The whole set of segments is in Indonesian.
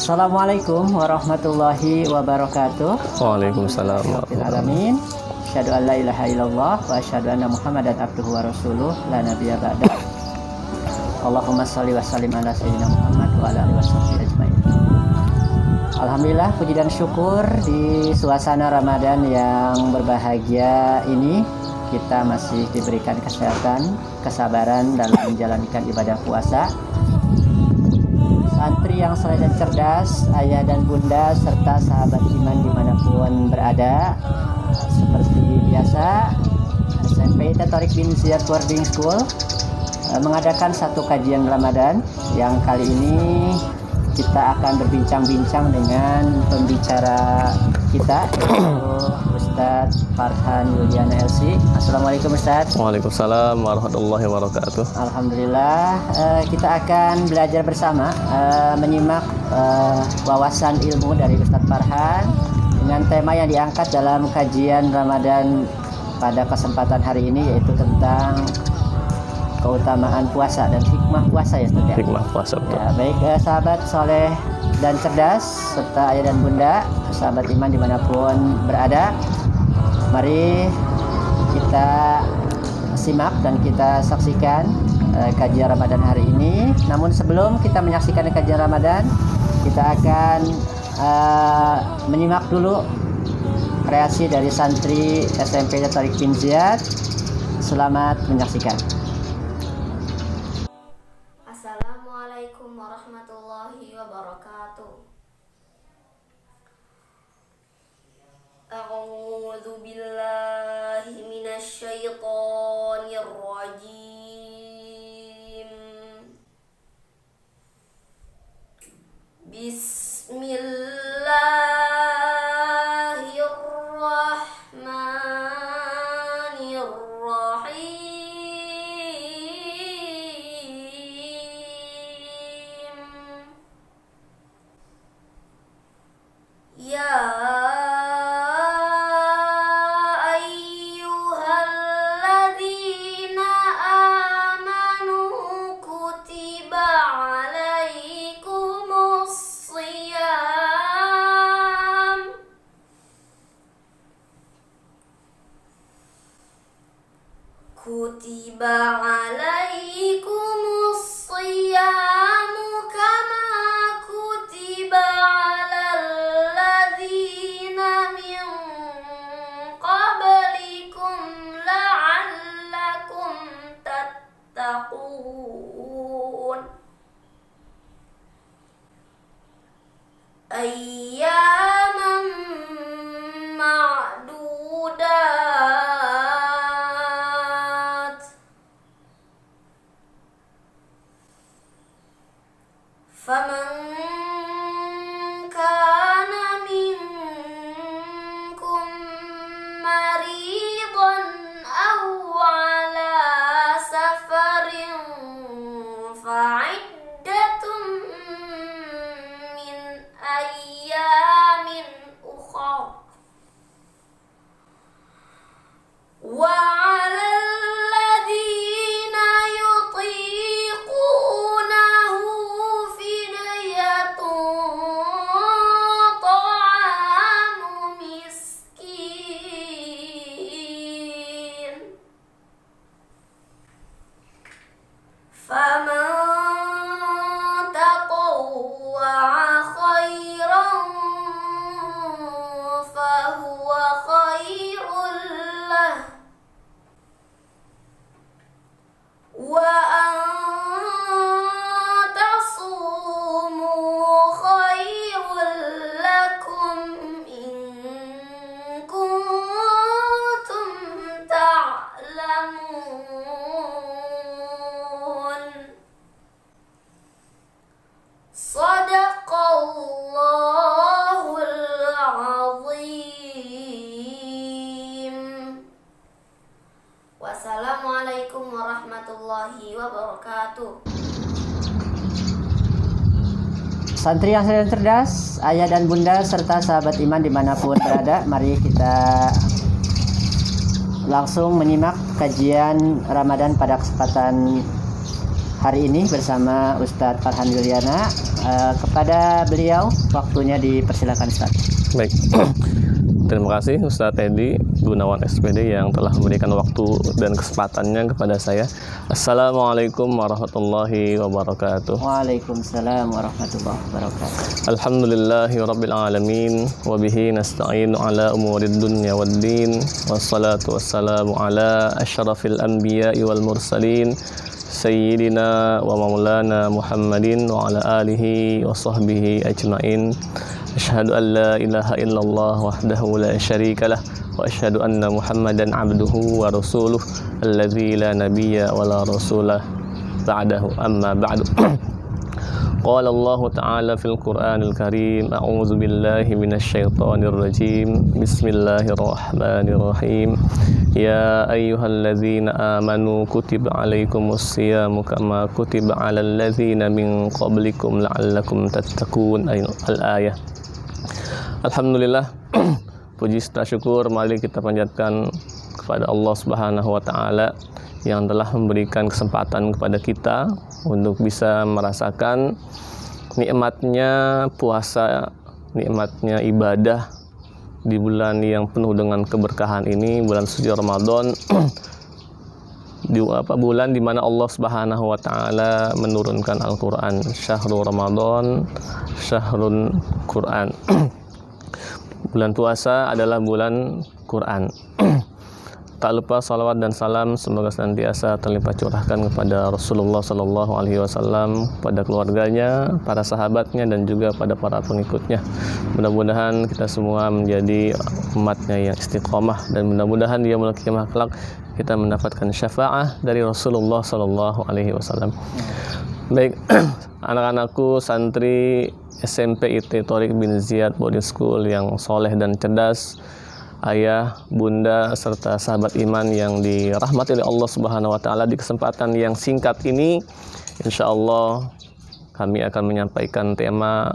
Assalamualaikum warahmatullahi wabarakatuh. Waalaikumsalam Alamin. Asyhadu an la ilaha illallah wa asyhadu anna Muhammadan abduhu wa rasuluh la nabiyya ba'da. Allahumma shalli wa sallim ala sayyidina Muhammad wa ala alihi washabbihi ajmain. Alhamdulillah, puji dan syukur di suasana Ramadan yang berbahagia ini kita masih diberikan kesehatan, kesabaran dalam menjalankan ibadah puasa. Santri yang saleh dan cerdas, ayah dan bunda serta sahabat iman dimanapun berada, seperti biasa SMP Tarik bin Ziyad Boarding School mengadakan satu kajian Ramadan yang kali ini kita akan berbincang-bincang dengan pembicara kita, yaitu Ustadz Farhan Yuliana LC. Assalamualaikum Ustadz. Waalaikumsalam warahmatullahi wabarakatuh. Alhamdulillah, kita akan belajar bersama menyimak wawasan ilmu dari Ustadz Farhan dengan tema yang diangkat dalam kajian Ramadan pada kesempatan hari ini, yaitu tentang keutamaan puasa dan hikmah puasa ya Ustaz ya. Hikmah puasa betul. Ya, baik sahabat soleh dan cerdas serta ayah dan bunda, sahabat iman dimanapun berada, mari kita simak dan kita saksikan kajian Ramadan hari ini. Namun sebelum kita menyaksikan kajian Ramadan, kita akan menyimak dulu kreasi dari santri SMP Tarik bin Ziyad. Selamat menyaksikan. Assalamualaikum warahmatullahi wabarakatuh. A'udzu billahi minasy syaithanir rajim. Kutiba alaikumus siyamu kama kutiba alal ladzina min qablikum la'allakum tattaqun. Ayyaman ma'dudat. Faman kana minkum maridan aw ala safarin fa'iddatun min ayyamin ukhra. Wa 'alal ladzina yutiqunahu fidyatun ta'amu miskin. Faman tatawwa'a khairan fahuwa khairul lah. Wa an tasumu khairul lakum in kuntum ta'lamun. Sadaqallahul azim. Wassalamualaikum warahmatullahi wabarakatuh. Santri yang saleh dan cerdas, ayah dan bunda serta sahabat iman dimanapun berada, mari kita langsung menyimak kajian Ramadan pada kesempatan hari ini bersama Ustadz Farhan Yuliana. Kepada beliau waktunya dipersilakan Ustadz. Baik. Terima kasih Ustadz Teddy Gunawan SPD yang telah memberikan waktu dan kesempatannya kepada saya. Assalamualaikum warahmatullahi wabarakatuh. Waalaikumsalam warahmatullahi wabarakatuh. Alhamdulillahi rabbil alamin wa bihi nasta'inu ala umurid dunya waddin wassalatu wassalamu ala asyrafil anbiya'i wal mursalin sayyidina wa maulana Muhammadin wa ala alihi wa sahbihi ajma'in. Asyhadu an la ilaha illallah wahdahu la syarika lah wa asyhadu anna Muhammadan abduhu wa rasuluh alladzi la nabiyya wa la rasulah ba'dahu, amma ba'du. Qala Allah Ta'ala fil Qur'anil Karim, a'udzu billahi minasy syaithanir rajim. Bismillahirrahmanirrahim. Ya ayyuhalladzina amanu kutiba 'alaikumus syiyamu kama kutiba 'alal ladzina min qablikum la'allakum tattaqun. Al-ayah. Alhamdulillah, puji serta syukur mari kita panjatkan kepada Allah Subhanahu wa taala yang telah memberikan kesempatan kepada kita untuk bisa merasakan nikmatnya puasa, nikmatnya ibadah di bulan yang penuh dengan keberkahan ini, bulan suci Ramadan. Bulan di mana Allah Subhanahu wa taala menurunkan Al-Qur'an. Syahrul Ramadan, syahrul Qur'an. Bulan puasa adalah bulan Quran. Tak lupa salawat dan salam semoga senantiasa terlimpah curahkan kepada Rasulullah Sallallahu Alaihi Wasallam, pada keluarganya, para sahabatnya, dan juga pada para pengikutnya. Mudah-mudahan kita semua menjadi umatnya yang istiqomah, dan mudah-mudahan di yaumul qiyamah kelak kita mendapatkan syafaah dari Rasulullah Sallallahu Alaihi Wasallam. Baik, anak-anakku santri SMP IT Thoriq bin Ziyad Boarding School yang soleh dan cerdas, ayah, bunda, serta sahabat iman yang dirahmati oleh Allah Subhanahu wa taala, di kesempatan yang singkat ini insya Allah kami akan menyampaikan tema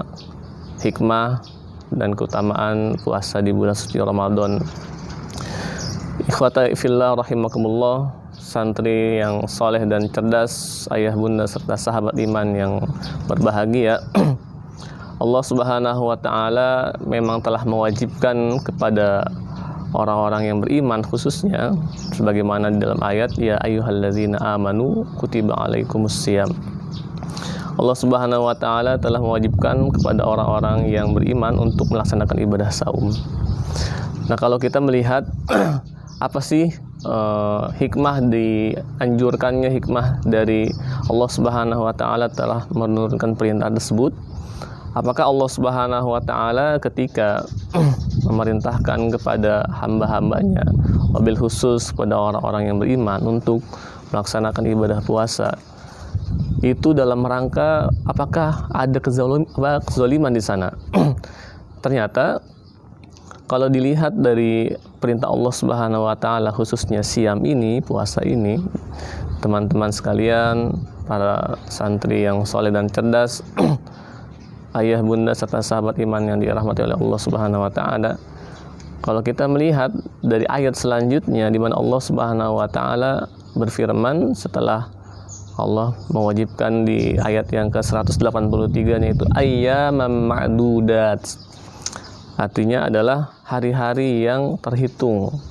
hikmah dan keutamaan puasa di bulan suci Ramadan. Ikhwata fillah rahimakumullah, santri yang soleh dan cerdas, ayah, bunda, serta sahabat iman yang berbahagia. Allah Subhanahu wa taala memang telah mewajibkan kepada orang-orang yang beriman khususnya sebagaimana di dalam ayat ya ayyuhalladzina amanu kutiba alaikumus syiyam. Allah Subhanahu wa taala telah mewajibkan kepada orang-orang yang beriman untuk melaksanakan ibadah saum. Nah, kalau kita melihat apa sih hikmah dianjurkannya, hikmah dari Allah Subhanahu wa taala telah menurunkan perintah tersebut? Apakah Allah Subhanahu wa taala ketika memerintahkan kepada hamba-hambanya, wabil khusus kepada orang-orang yang beriman untuk melaksanakan ibadah puasa, itu dalam rangka apakah ada kezaliman di sana? Ternyata kalau dilihat dari perintah Allah Subhanahu wa taala khususnya siam ini, puasa ini, teman-teman sekalian, para santri yang soleh dan cerdas, ayah, bunda, serta sahabat iman yang dirahmati oleh Allah Subhanahu wa taala. Kalau kita melihat dari ayat selanjutnya di mana Allah Subhanahu wa taala berfirman setelah Allah mewajibkan di ayat yang ke-183 yaitu ayyaman ma'dudat. Artinya adalah hari-hari yang terhitung.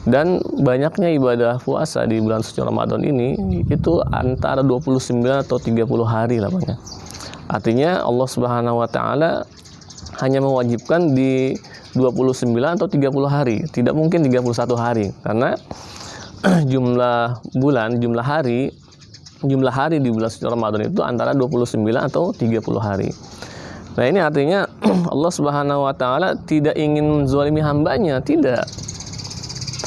Dan banyaknya ibadah puasa di bulan suci Ramadan ini itu antara 29 atau 30 hari lamanya. Artinya Allah Subhanahu wa taala hanya mewajibkan di 29 atau 30 hari, tidak mungkin 31 hari karena jumlah hari di bulan suci Ramadan itu antara 29 atau 30 hari. Nah, ini artinya Allah Subhanahu wa taala tidak ingin menzalimi hambanya, tidak.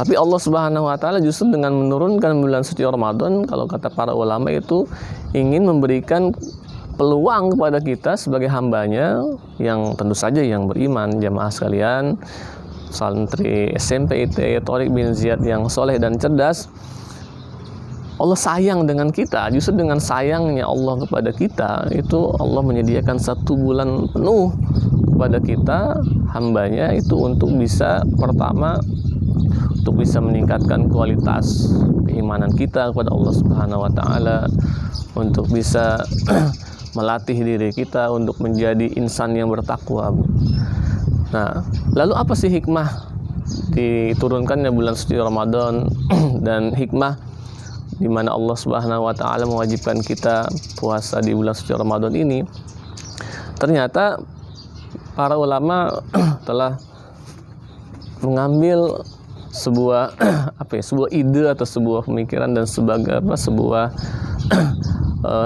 Tapi Allah Subhanahu wa taala justru dengan menurunkan bulan suci Ramadan, kalau kata para ulama itu ingin memberikan peluang kepada kita sebagai hambanya yang tentu saja yang beriman, jamaah sekalian, santri SMP IT Thoriq bin Ziyad yang soleh dan cerdas. Allah sayang dengan kita, justru dengan sayangnya Allah kepada kita itu Allah menyediakan 1 bulan penuh kepada kita hambanya itu untuk bisa pertama untuk bisa meningkatkan kualitas keimanan kita kepada Allah Subhanahu wa taala, untuk bisa melatih diri kita untuk menjadi insan yang bertakwa. Nah, lalu apa sih hikmah diturunkannya bulan suci Ramadan dan hikmah di mana Allah Subhanahu wa taala mewajibkan kita puasa di bulan suci Ramadan ini? Ternyata para ulama telah mengambil sebuah sebuah ide atau sebuah pemikiran dan sebuah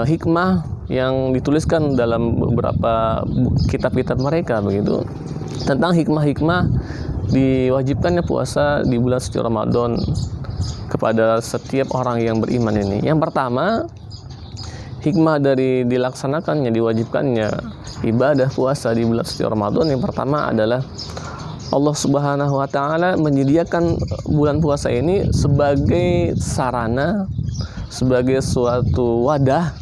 hikmah yang dituliskan dalam beberapa kitab-kitab mereka begitu, tentang hikmah-hikmah diwajibkannya puasa di bulan suci Ramadan kepada setiap orang yang beriman ini. Yang pertama, hikmah dari dilaksanakannya, diwajibkannya ibadah puasa di bulan suci Ramadan, yang pertama adalah Allah Subhanahu wa taala menyediakan bulan puasa ini sebagai sarana, sebagai suatu wadah.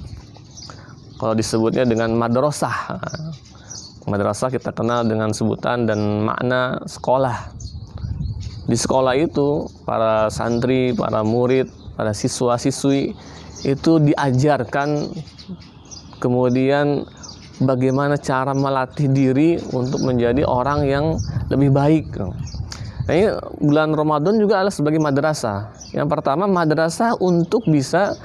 Kalau disebutnya dengan madrasah. Madrasah kita kenal dengan sebutan dan makna sekolah. Di sekolah itu para santri, para murid, para siswa-siswi itu diajarkan kemudian bagaimana cara melatih diri untuk menjadi orang yang lebih baik. Nah, ini bulan Ramadan juga adalah sebagai madrasah. Yang pertama, madrasah untuk bisa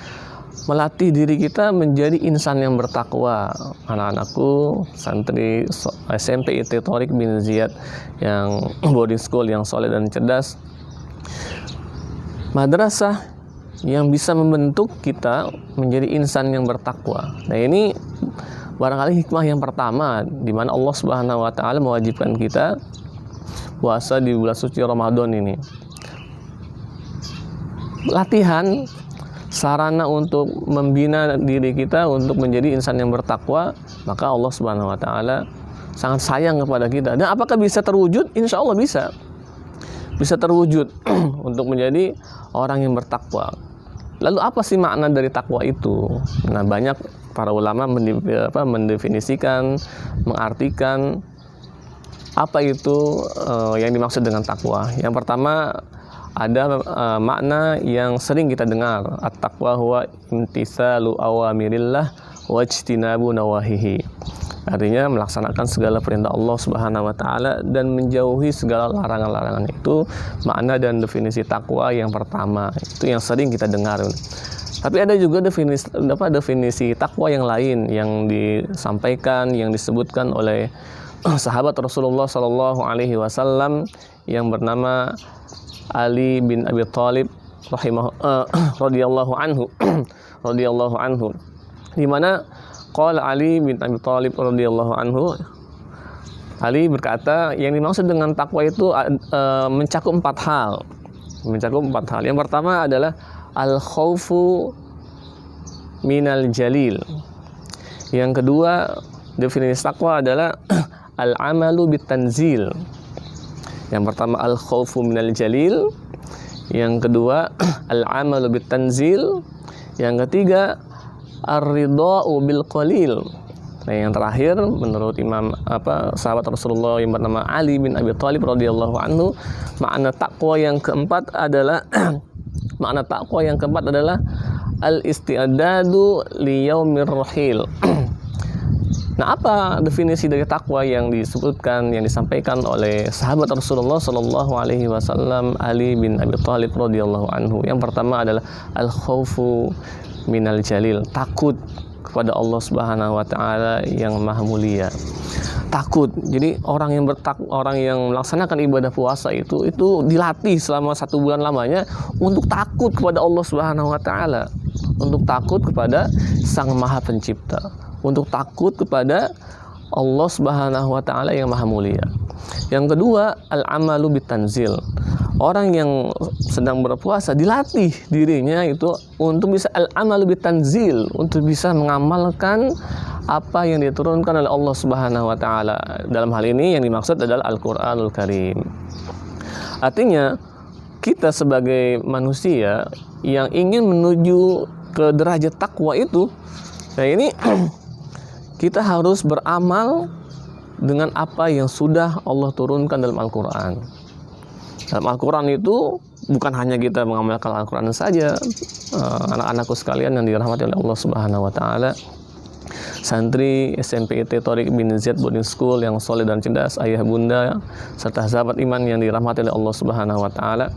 melatih diri kita menjadi insan yang bertakwa. Anak-anakku, santri SMP IT Thoriq bin Ziyad yang boarding school yang soleh dan cerdas. Madrasah yang bisa membentuk kita menjadi insan yang bertakwa. Nah, ini barangkali hikmah yang pertama di mana Allah Subhanahu wa taala mewajibkan kita puasa di bulan suci Ramadan ini. Latihan, sarana untuk membina diri kita untuk menjadi insan yang bertakwa, maka Allah Subhanahu wa taala sangat sayang kepada kita. Dan apakah bisa terwujud? Insya Allah bisa. Bisa terwujud untuk menjadi orang yang bertakwa. Lalu apa sih makna dari takwa itu? Nah, banyak para ulama mendefinisikan, mengartikan apa itu yang dimaksud dengan takwa. Yang pertama, ada makna yang sering kita dengar, at-taqwa huwa imtitsalu awamirillah wajtinabu nawahihi. Artinya melaksanakan segala perintah Allah Subhanahu wa taala dan menjauhi segala larangan-larangan. Itu makna dan definisi takwa yang pertama. Itu yang sering kita dengar. Tapi ada juga definisi takwa yang lain yang disampaikan, yang disebutkan oleh sahabat Rasulullah Shallallahu Alaihi Wasallam yang bernama Ali bin Abi Thalib radhiyallahu anhu, di mana qala Ali bin Abi Thalib radhiyallahu anhu, Ali berkata yang dimaksud dengan takwa itu mencakup empat hal. Yang pertama adalah al-khaufu minal jalil. Yang kedua, definisi takwa adalah al-amalu bitanzil. Yang pertama al-khaufu minal jalil, yang kedua al-amalu bitanzil, yang ketiga ar-ridha'u bil qalil. Nah, yang terakhir menurut sahabat Rasulullah yang bernama Ali bin Abi Thalib radhiyallahu anhu, makna takwa yang keempat adalah al-isti'dadu li yaumir rahil. Nah, apa definisi dari takwa yang disebutkan, yang disampaikan oleh sahabat Rasulullah Shallallahu Alaihi Wasallam Ali bin Abi Thalib radhiyallahu anhu? Yang pertama adalah al-khaufu minal jalil, takut kepada Allah Subhanahu wa taala yang maha mulia. Takut. Jadi orang yang melaksanakan ibadah puasa itu dilatih selama 1 bulan lamanya untuk takut kepada Allah Subhanahu wa taala, untuk takut kepada Sang Maha Pencipta, untuk takut kepada Allah Subhanahu wa taala yang maha mulia. Yang kedua, al-amalu bitanzil. Orang yang sedang berpuasa dilatih dirinya itu untuk bisa al-amalu bitanzil, untuk bisa mengamalkan apa yang diturunkan oleh Allah Subhanahu wa taala. Dalam hal ini yang dimaksud adalah Al-Qur'anul Karim. Artinya, kita sebagai manusia yang ingin menuju ke derajat takwa itu, nah ini kita harus beramal dengan apa yang sudah Allah turunkan dalam Al-Quran. Dalam Al-Quran itu bukan hanya kita mengamalkan Al-Quran saja, anak-anakku sekalian yang dirahmati oleh Allah Subhanahu wa Ta'ala, santri SMP IT Thoriq bin Ziyad Boarding School yang soleh dan cerdas, ayah bunda serta sahabat iman yang dirahmati oleh Allah Subhanahu wa Ta'ala.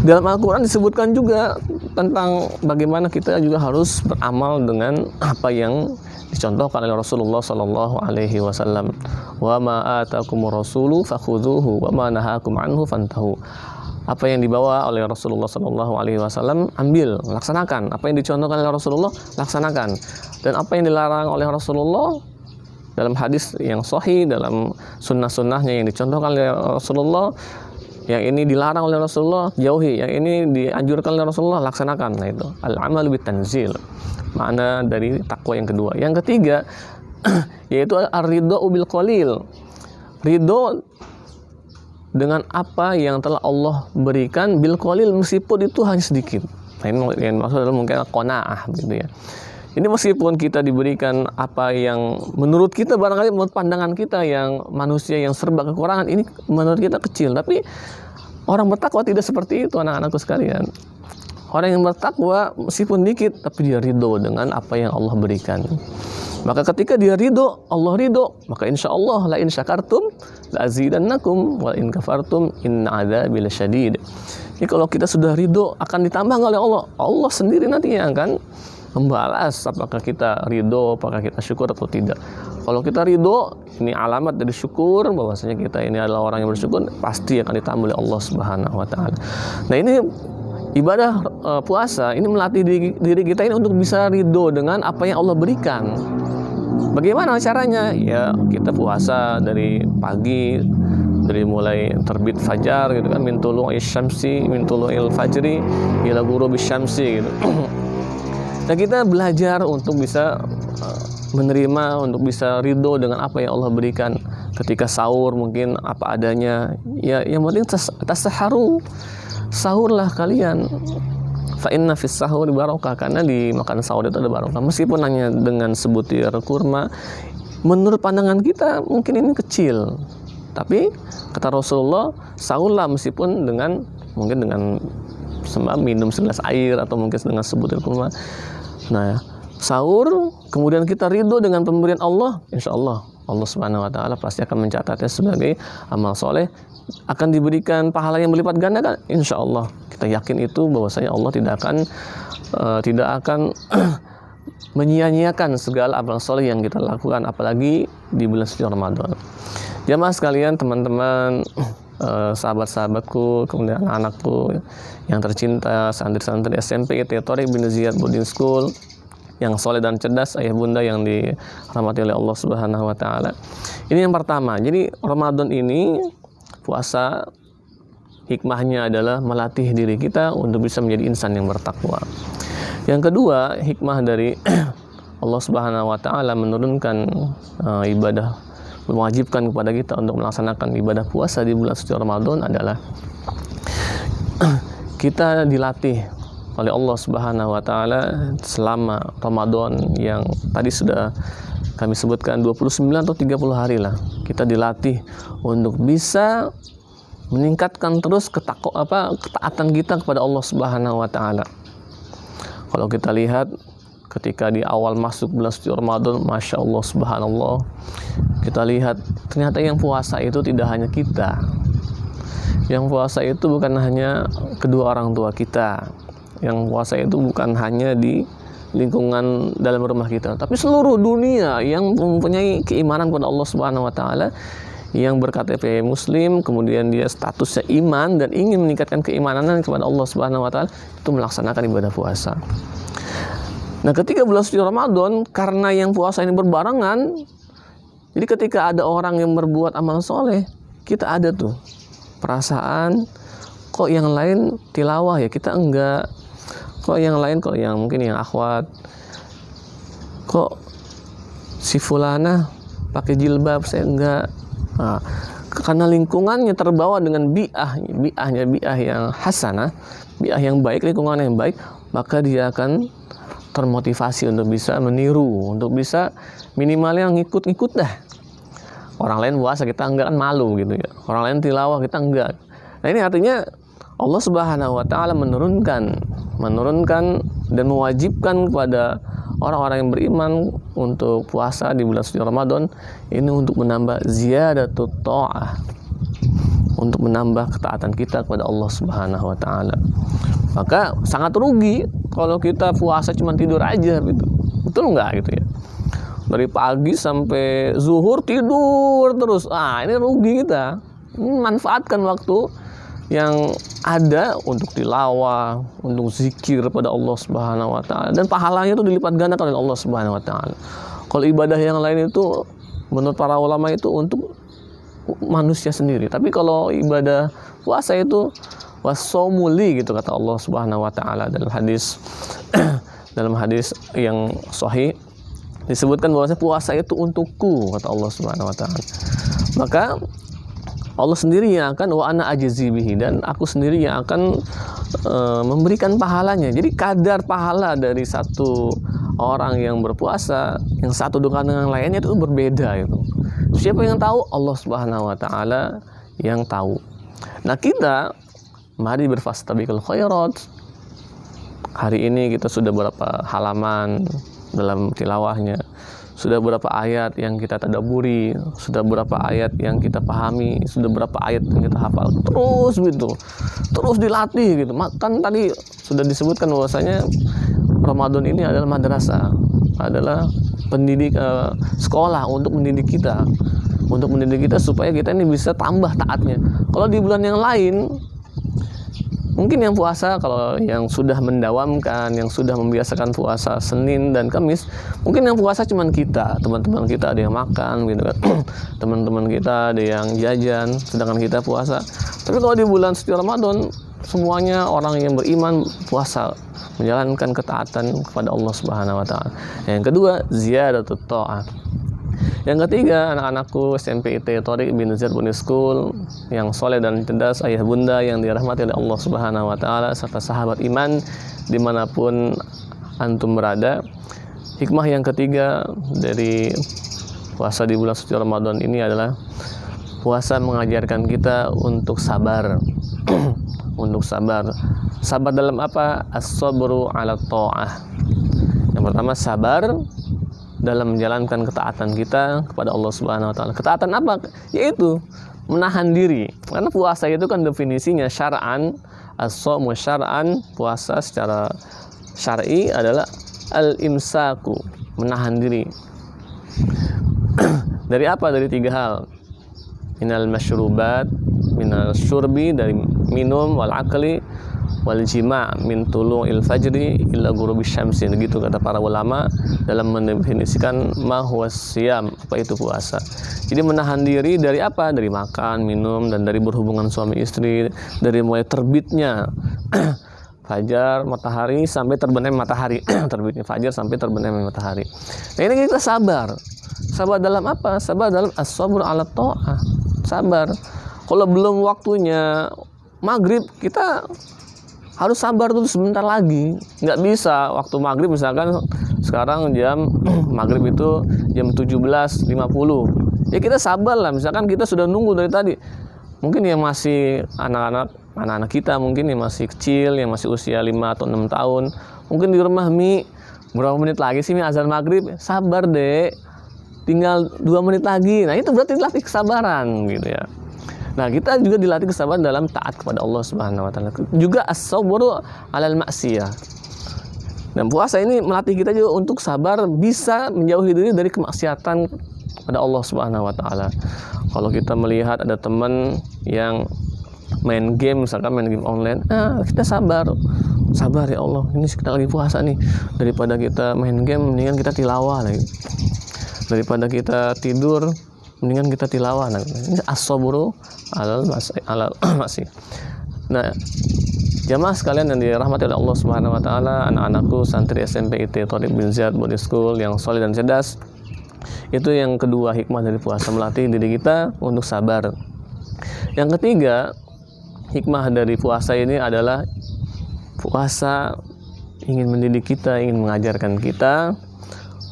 Dalam Al-Quran disebutkan juga tentang bagaimana kita juga harus beramal dengan apa yang dicontohkan oleh Rasulullah Sallallahu Alaihi Wasallam. Wa ma atakumur rasulu fakhudhuhu wa ma nahakum anhu fantahu. Apa yang dibawa oleh Rasulullah Sallallahu Alaihi Wasallam, ambil, laksanakan. Apa yang dicontohkan oleh Rasulullah, laksanakan. Dan apa yang dilarang oleh Rasulullah dalam hadis yang sahih, dalam sunnah-sunnahnya yang dicontohkan oleh Rasulullah, yang ini dilarang oleh Rasulullah, jauhi. Yang ini dianjurkan oleh Rasulullah, laksanakan. Nah itu al-amalu bitanzil, makna dari takwa yang kedua. Yang ketiga yaitu ar-ridho bil qalil, ridho dengan apa yang telah Allah berikan bil qalil, meskipun itu hanya sedikit. Nah, ini yang maksud adalah mungkin qanaah gitu ya. Ini meskipun kita diberikan apa yang menurut kita, barangkali menurut pandangan kita yang manusia yang serba kekurangan, ini menurut kita kecil, tapi orang bertakwa tidak seperti itu, anak-anakku sekalian. Orang yang bertakwa meskipun dikit, tapi dia ridho dengan apa yang Allah berikan. Maka ketika dia ridho, Allah ridho, maka insya Allah la in syakartum la azidannakum wa in kafartum inna adzabi lasyadid. Jadi kalau kita sudah ridho, akan ditambah oleh Allah. Allah sendiri nanti yang akan membalas apakah kita ridho, apakah kita syukur atau tidak. Kalau kita ridho, ini alamat dari syukur, bahwasanya kita ini adalah orang yang bersyukur, pasti akan ditambah oleh Allah Subhanahu wa Ta'ala. Nah ini ibadah puasa ini melatih diri kita ini untuk bisa ridho dengan apa yang Allah berikan. Bagaimana caranya? Ya kita puasa dari pagi, dari mulai terbit fajar gitu kan, min tulu'is syamsi min tulu'il fajri ila ghurubis syamsi gitu. Nah kita belajar untuk bisa menerima, untuk bisa ridho dengan apa yang Allah berikan. Ketika sahur mungkin apa adanya, ya yang penting tasaharu, sahurlah kalian. Fa inna fis sahuri barokah, karena di makan sahur itu ada barokah. Meskipun hanya dengan sebutir kurma, menurut pandangan kita mungkin ini kecil, tapi kata Rasulullah, sahurlah meskipun dengan mungkin dengan minum segelas air atau mungkin dengan sebutir kurma. Nah, sahur, kemudian kita ridho dengan pemberian Allah, insya Allah Allah Subhanahu wa Ta'ala pasti akan mencatatnya sebagai amal soleh, akan diberikan pahala yang berlipat ganda kan, insya Allah. Kita yakin itu, bahwasanya Allah tidak akan menyia-nyiakan segala amal soleh yang kita lakukan, apalagi di bulan suci Ramadan. Jamaah sekalian, teman-teman, sahabat-sahabatku, kemudian anak-anakku yang tercinta, santri-santri SMP IT Thoriq bin Ziyad Boarding School yang soleh dan cerdas, ayah bunda yang dirahmati oleh Allah Subhanahu wa Ta'ala. Ini yang pertama. Jadi Ramadan ini, puasa, hikmahnya adalah melatih diri kita untuk bisa menjadi insan yang bertakwa. Yang kedua, hikmah dari Allah Subhanahu wa Ta'ala menurunkan ibadah, mewajibkan kepada kita untuk melaksanakan ibadah puasa di bulan suci Ramadan adalah kita dilatih oleh Allah Subhanahu wa Ta'ala selama Ramadan yang tadi sudah kami sebutkan 29 atau 30 hari lah. Kita dilatih untuk bisa meningkatkan terus ketaatan kita kepada Allah Subhanahu wa Ta'ala. Kalau kita lihat ketika di awal masuk bulan suci Ramadan, Masya Allah, Subhanallah, kita lihat ternyata yang puasa itu tidak hanya kita. Yang puasa itu bukan hanya kedua orang tua kita. Yang puasa itu bukan hanya di lingkungan dalam rumah kita, tapi seluruh dunia yang mempunyai keimanan kepada Allah Subhanahu wa Ta'ala, yang berKTP Muslim, kemudian dia statusnya iman dan ingin meningkatkan keimanan kepada Allah Subhanahu wa Ta'ala, itu melaksanakan ibadah puasa. Nah, ketika bulan suci Ramadan, karena yang puasa ini berbarengan, jadi ketika ada orang yang berbuat amal soleh, kita ada tuh perasaan, kok yang lain tilawah ya, kita enggak. Kok yang lain, kok yang mungkin yang akhwat, kok si fulana pakai jilbab, saya enggak. Nah, karena lingkungannya terbawa dengan bi'ah yang hasanah, bi'ah yang baik, lingkungan yang baik, maka dia akan termotivasi untuk bisa meniru, untuk bisa minimalnya ngikut-ngikut dah. Orang lain puasa, kita enggak, kan malu gitu ya. Orang lain tilawah, kita enggak. Nah, ini artinya Allah Subhanahu wa taala menurunkan dan mewajibkan kepada orang-orang yang beriman untuk puasa di bulan suci Ramadan ini untuk menambah ziyadatut ta'ah, untuk menambah ketaatan kita kepada Allah Subhanahu wa taala. Maka sangat rugi kalau kita puasa cuma tidur aja gitu. Betul nggak gitu ya? Dari pagi sampai zuhur tidur terus. Ini rugi kita. Manfaatkan waktu yang ada untuk tilawah, untuk zikir pada Allah Subhanahu wa taala, dan pahalanya itu dilipat gandakan oleh Allah Subhanahu wa taala. Kalau ibadah yang lain itu menurut para ulama itu untuk manusia sendiri. Tapi kalau ibadah puasa itu wasomuli gitu kata Allah Subhanahu wa taala dalam hadis dalam hadis yang sahih disebutkan bahwasanya puasa itu untukku kata Allah Subhanahu wa taala. Maka Allah sendiri yang akan wa ana ajzi bihi, dan aku sendiri yang akan memberikan pahalanya. Jadi kadar pahala dari satu orang yang berpuasa yang satu dengan yang lainnya itu berbeda itu. Siapa yang tahu? Allah Subhanahu wa taala yang tahu. Nah, kita mari berfastabiqul khairat. Hari ini kita sudah berapa halaman dalam tilawahnya, sudah berapa ayat yang kita tadabburi, sudah berapa ayat yang kita pahami, sudah berapa ayat yang kita hafal. Terus dilatih gitu. Kan tadi sudah disebutkan bahwasanya Ramadan ini adalah madrasah, adalah pendidik sekolah untuk mendidik kita supaya kita ini bisa tambah taatnya. Kalau di bulan yang lain mungkin yang puasa, kalau yang sudah mendawamkan, yang sudah membiasakan puasa Senin dan Kamis, mungkin yang puasa cuman kita, teman-teman kita ada yang makan gitu kan. Teman-teman kita ada yang jajan, sedangkan kita puasa. Tapi kalau di bulan suci Ramadan, semuanya orang yang beriman puasa, menjalankan ketaatan kepada Allah Subhanahu wa taala. Yang kedua, ziyadatut ta'ah. Yang ketiga, anak-anakku SMP IT Thoriq bin Ziyad Boni School yang soleh dan cerdas, ayah bunda yang dirahmati oleh Allah Subhanahu wa taala, serta sahabat iman dimanapun antum berada. Hikmah yang ketiga dari puasa di bulan suci Ramadan ini adalah puasa mengajarkan kita untuk sabar. Untuk sabar. Sabar dalam apa? As-sabru 'ala ta'ah. Yang pertama, sabar dalam menjalankan ketaatan kita kepada Allah Subhanahu wa taala. Ketaatan apa? Yaitu menahan diri. Karena puasa itu kan definisinya syar'an, as-shaum syar'an, puasa secara syar'i adalah al-imsaku, menahan diri. Dari apa? Dari tiga hal. Minal masyrubat, minal syurbi, dari minum, wal akli, wal jima' min tulu'il fajri illa ghurubi syamsi. Begitu kata para ulama dalam mendefinisikan ma huwas siyam, apa itu puasa. Jadi menahan diri dari apa? Dari makan, minum, dan dari berhubungan suami istri, dari mulai terbitnya fajar matahari sampai terbenam matahari. Terbitnya fajar sampai terbenam matahari. Nah, ini kita sabar. Sabar dalam apa? Sabar dalam as-sabr 'ala ta'ah. Sabar. Kalau belum waktunya maghrib, kita harus sabar dulu sebentar lagi. Nggak bisa waktu maghrib, misalkan sekarang jam maghrib itu jam 17.50. Ya kita sabar lah. Misalkan kita sudah nunggu dari tadi. Mungkin yang masih anak-anak kita mungkin yang masih kecil, yang masih usia 5 atau 6 tahun, mungkin di rumah berapa menit lagi sih azan maghrib? Sabar deh, tinggal 2 menit lagi. Nah, itu berarti latih kesabaran gitu ya. Nah, kita juga dilatih kesabaran dalam taat kepada Allah Subhanahu wa taala. Juga as-sabru 'alal ma'siyah. Dan puasa ini melatih kita juga untuk sabar, bisa menjauhi diri dari kemaksiatan kepada Allah Subhanahu wa taala. Kalau kita melihat ada teman yang main game, misalkan main game online, kita sabar. Sabar ya Allah, ini kita lagi puasa nih. Daripada kita main game, mendingan kita tilawah lagi. Daripada kita tidur, mendingan kita tilawah. Nah, ini as-sabru 'alal ma'siyah. Nah, jamaah sekalian yang dirahmati oleh Allah Subhanahu wa taala, anak-anakku santri SMP IT Thoriq bin Ziyad Boni School yang soleh dan cerdas. Itu yang kedua hikmah dari puasa, melatih diri kita untuk sabar. Yang ketiga, hikmah dari puasa ini adalah puasa ingin mendidik kita, ingin mengajarkan kita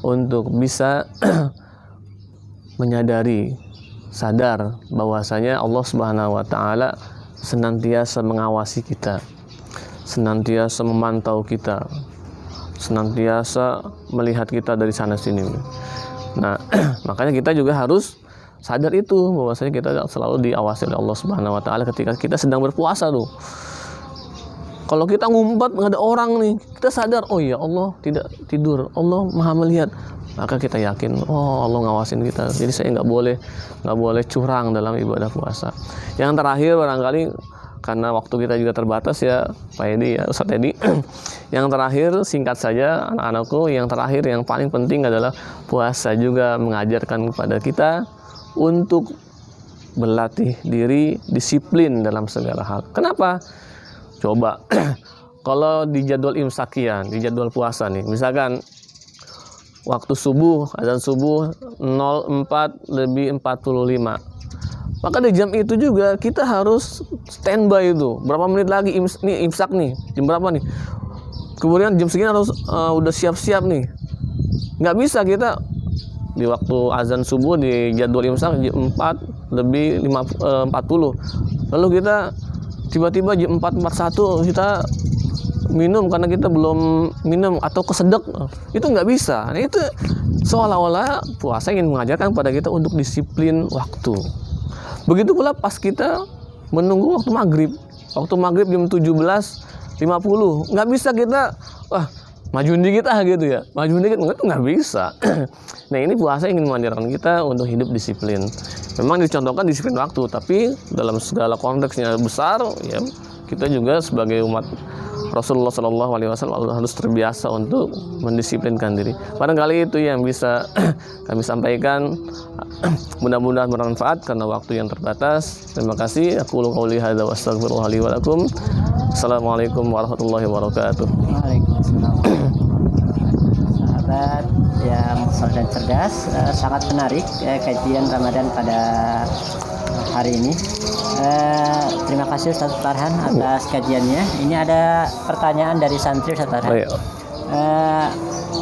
untuk bisa menyadari, sadar bahwasanya Allah Subhanahu wa taala senantiasa mengawasi kita, senantiasa memantau kita, senantiasa melihat kita dari sana sini. Nah, makanya kita juga harus sadar itu bahwasanya kita selalu diawasi oleh Allah Subhanahu wa taala ketika kita sedang berpuasa tuh. Kalau kita ngumpet nggak ada orang nih, kita sadar, oh iya Allah tidak tidur, Allah Maha melihat. Maka kita yakin, oh Allah ngawasin kita. Jadi saya nggak boleh curang dalam ibadah puasa. Yang terakhir barangkali karena waktu kita juga terbatas ya, Pak Edi ya, Ustadz Edi. Yang terakhir singkat saja anak-anakku, yang terakhir yang paling penting adalah puasa juga mengajarkan kepada kita untuk berlatih diri disiplin dalam segala hal. Kenapa? Coba kalau di jadwal imsakian, di jadwal puasa nih, misalkan waktu subuh, azan subuh 04:45. Maka di jam itu juga kita harus standby itu. Berapa menit lagi imsak nih? Jam berapa nih? Kemudian jam segini harus udah siap-siap nih. Nggak bisa kita di waktu azan subuh di jadwal imsak jam 4:40. Lalu kita tiba-tiba jam 4:41 kita minum karena kita belum minum atau kesedek, itu nggak bisa. Nah, itu seolah-olah puasa ingin mengajarkan pada kita untuk disiplin waktu. Begitu pula pas kita menunggu waktu maghrib jam 17:50, nggak bisa kita majuin dikit gitu ya, majuin dikit nggak bisa. Nah, ini puasa ingin mengajarkan kita untuk hidup disiplin. Memang dicontohkan disiplin waktu, tapi dalam segala konteksnya besar ya, kita juga sebagai umat Rasulullah SAW harus terbiasa untuk mendisiplinkan diri. Barangkali itu yang bisa kami sampaikan. Mudah-mudahan bermanfaat karena waktu yang terbatas. Terima kasih. Aku qouli hadza wa astaghfirullah li wa lakum. Assalamualaikum warahmatullahi wabarakatuh. Waalaikumsalam. Sahabat yang soleh dan cerdas, sangat menarik kajian Ramadan pada hari ini. Terima kasih Ustaz Farhan atas kajiannya. Ini ada pertanyaan dari santri Ustaz Farhan.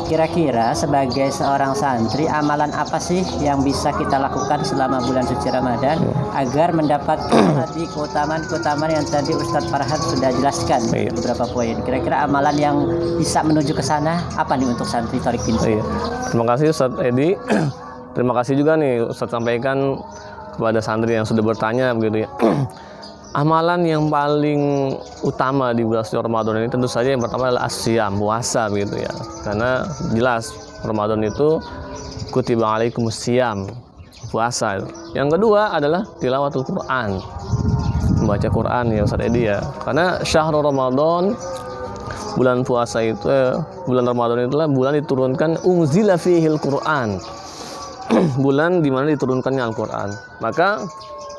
Kira-kira sebagai seorang santri, amalan apa sih yang bisa kita lakukan selama bulan suci Ramadan agar mendapatkan tadi keutamaan-keutamaan yang tadi Ustaz Farhan sudah jelaskan beberapa poin. Kira-kira amalan yang bisa menuju ke sana apa nih untuk santri Thoriq bin Syah? Terima kasih Ustaz Edi. Terima kasih juga nih Ustaz sampaikan kepada santri yang sudah bertanya begitu ya. Amalan yang paling utama di bulan suci Ramadan ini tentu saja yang pertama adalah asyam, puasa begitu ya. Karena jelas Ramadan itu kutiba alaikumus syiyam, puasa. Yang kedua adalah tilawatul Quran, membaca Quran ya Ustaz Edi ya. Karena syahrul Ramadan, bulan puasa itu bulan Ramadan itulah bulan diturunkan unzila fihil Quran. Bulan di mana diturunkannya Al-Quran. Maka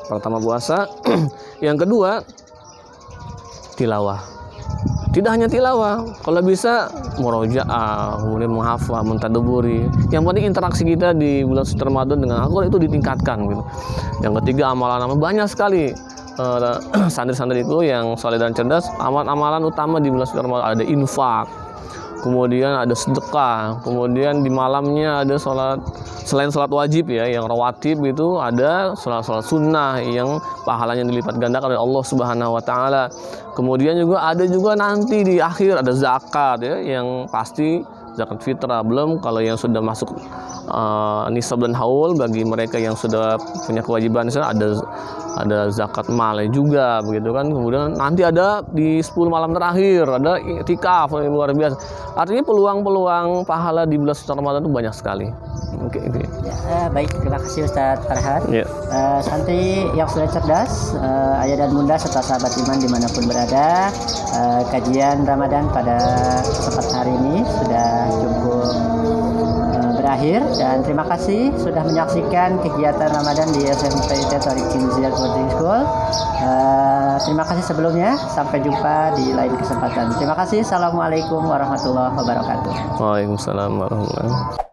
pertama puasa, yang kedua tilawah. Tidak hanya tilawah, kalau bisa murojaah, kemudian menghafal, mentadaburi. Yang penting interaksi kita di bulan suci Ramadan dengan Al-Quran itu ditingkatkan gitu. Yang ketiga amalan banyak sekali santri-santri itu yang soleh dan cerdas. Amalan utama di bulan suci Ramadan ada infak, kemudian ada sedekah, kemudian di malamnya ada sholat, selain sholat wajib ya, yang rawatib itu ada sholat sunnah yang pahalanya dilipat gandakan oleh Allah Subhanahu wa taala. Kemudian juga ada nanti di akhir ada zakat ya, yang pasti zakat fitrah. Belum kalau yang sudah masuk nisab dan haul, bagi mereka yang sudah punya kewajiban ada zakat mal juga begitu kan. Kemudian nanti ada di 10 malam terakhir ada i'tikaf yang luar biasa. Artinya peluang-peluang pahala di bulan suci Ramadan itu banyak sekali. Oke. Ya, baik, terima kasih Ustaz Farhan. Santri yang sudah cerdas, ayah dan bunda serta sahabat iman dimanapun berada, kajian Ramadan pada kesempatan hari ini sudah cukup berakhir, dan terima kasih sudah menyaksikan kegiatan Ramadan di SMP Thoriq bin Syah Boarding School. Terima kasih sebelumnya, sampai jumpa di lain kesempatan. Terima kasih. Assalamualaikum warahmatullahi wabarakatuh. Waalaikumsalam warahmatullahi wabarakatuh.